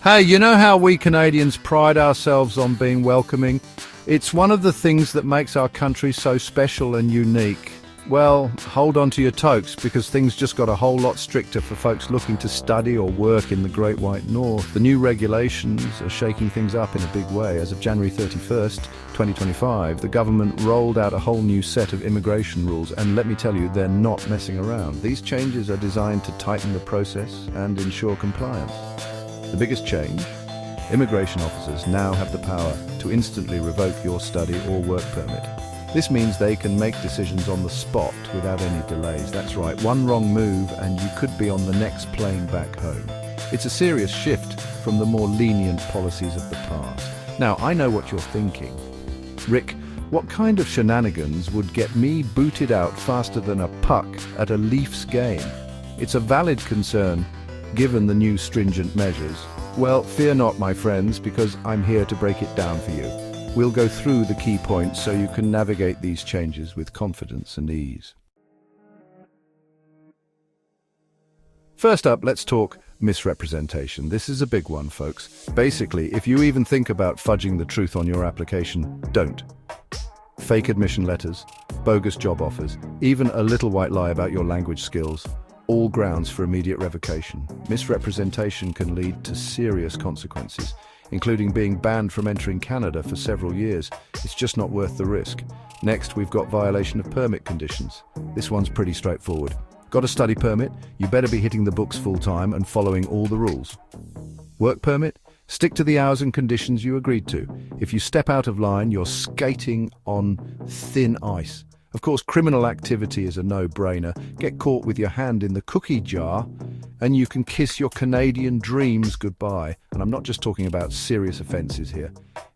Hey, you know how we Canadians pride ourselves on being welcoming? It's one of the things that makes our country so special and unique. Well, hold on to your toques, because things just got a whole lot stricter for folks looking to study or work in the Great White North. The new regulations are shaking things up in a big way. As of January 31st, 2025, the government rolled out a whole new set of immigration rules, and let me tell you, they're not messing around. These changes are designed to tighten the process and ensure compliance. The biggest change? Immigration officers now have the power to instantly revoke your study or work permit. This means they can make decisions on the spot without any delays. That's right, one wrong move and you could be on the next plane back home. It's a serious shift from the more lenient policies of the past. Now, I know what you're thinking. Rick, what kind of shenanigans would get me booted out faster than a puck at a Leafs game? It's a valid concern, given the new stringent measures. Well, fear not, my friends, because I'm here to break it down for you. We'll go through the key points so you can navigate these changes with confidence and ease. First up, let's talk misrepresentation. This is a big one, folks. Basically, if you even think about fudging the truth on your application, don't. Fake admission letters, bogus job offers, even a little white lie about your language skills. All grounds for immediate revocation. Misrepresentation can lead to serious consequences, including being banned from entering Canada for several years. It's just not worth the risk. Next, we've got violation of permit conditions. This one's pretty straightforward. Got a study permit? You better be hitting the books full-time and following all the rules. Work permit? Stick to the hours and conditions you agreed to. If you step out of line, you're skating on thin ice. Of course, criminal activity is a no-brainer. Get caught with your hand in the cookie jar and you can kiss your Canadian dreams goodbye. And I'm not just talking about serious offences here.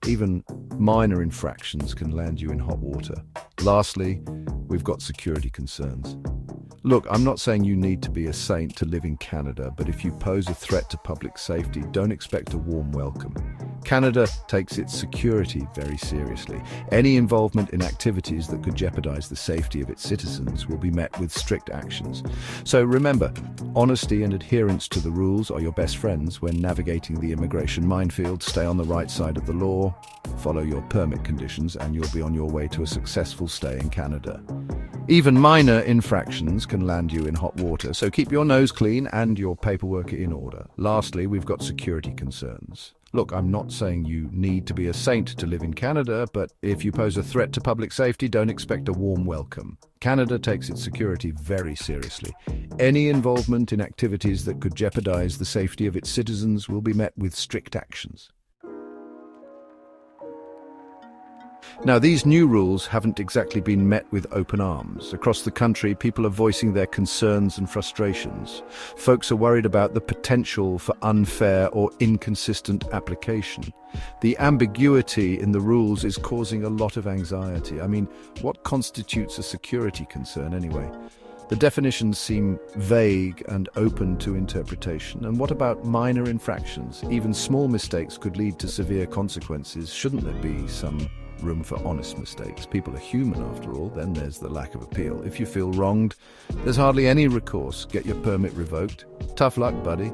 Even minor infractions can land you in hot water. Lastly, we've got security concerns. Look, I'm not saying you need to be a saint to live in Canada, but if you pose a threat to public safety, don't expect a warm welcome. Canada takes its security very seriously. Any involvement in activities that could jeopardize the safety of its citizens will be met with strict actions. So remember, honesty and adherence to the rules are your best friends when navigating the immigration minefield. Stay on the right side of the law, follow your permit conditions, and you'll be on your way to a successful stay in Canada. Even minor infractions can land you in hot water, so keep your nose clean and your paperwork in order. Lastly, we've got security concerns. Look, I'm not saying you need to be a saint to live in Canada, but if you pose a threat to public safety, don't expect a warm welcome. Canada takes its security very seriously. Any involvement in activities that could jeopardize the safety of its citizens will be met with strict actions. Now, these new rules haven't exactly been met with open arms. Across the country, people are voicing their concerns and frustrations. Folks are worried about the potential for unfair or inconsistent application. The ambiguity in the rules is causing a lot of anxiety. I mean, what constitutes a security concern anyway? The definitions seem vague and open to interpretation. And what about minor infractions? Even small mistakes could lead to severe consequences. Shouldn't there be some room for honest mistakes? People are human after all. Then there's the lack of appeal. If you feel wronged, there's hardly any recourse. Get your permit revoked. Tough luck, buddy.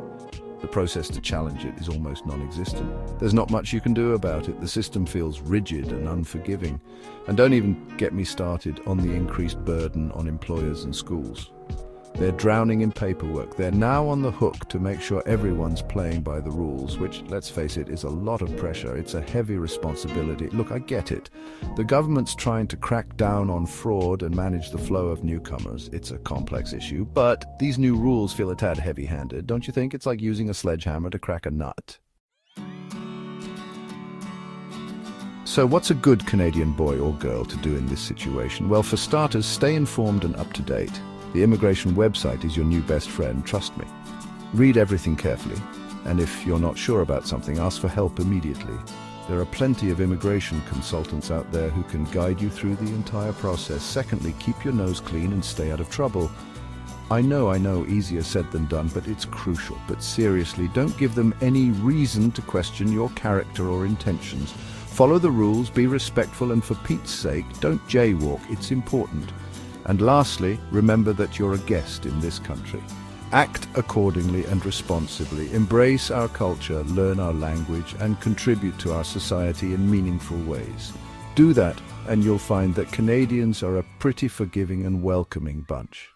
The process to challenge it is almost non-existent. There's not much you can do about it. The system feels rigid and unforgiving. And don't even get me started on the increased burden on employers and schools. They're drowning in paperwork. They're now on the hook to make sure everyone's playing by the rules, which, let's face it, is a lot of pressure. It's a heavy responsibility. Look, I get it. The government's trying to crack down on fraud and manage the flow of newcomers. It's a complex issue, but these new rules feel a tad heavy-handed, don't you think? It's like using a sledgehammer to crack a nut. So what's a good Canadian boy or girl to do in this situation? Well, for starters, stay informed and up to date. The immigration website is your new best friend, trust me. Read everything carefully, and if you're not sure about something, ask for help immediately. There are plenty of immigration consultants out there who can guide you through the entire process. Secondly, keep your nose clean and stay out of trouble. I know, easier said than done, but it's crucial. But seriously, don't give them any reason to question your character or intentions. Follow the rules, be respectful, and for Pete's sake, don't jaywalk. It's important. And lastly, remember that you're a guest in this country. Act accordingly and responsibly. Embrace our culture, learn our language, and contribute to our society in meaningful ways. Do that, and you'll find that Canadians are a pretty forgiving and welcoming bunch.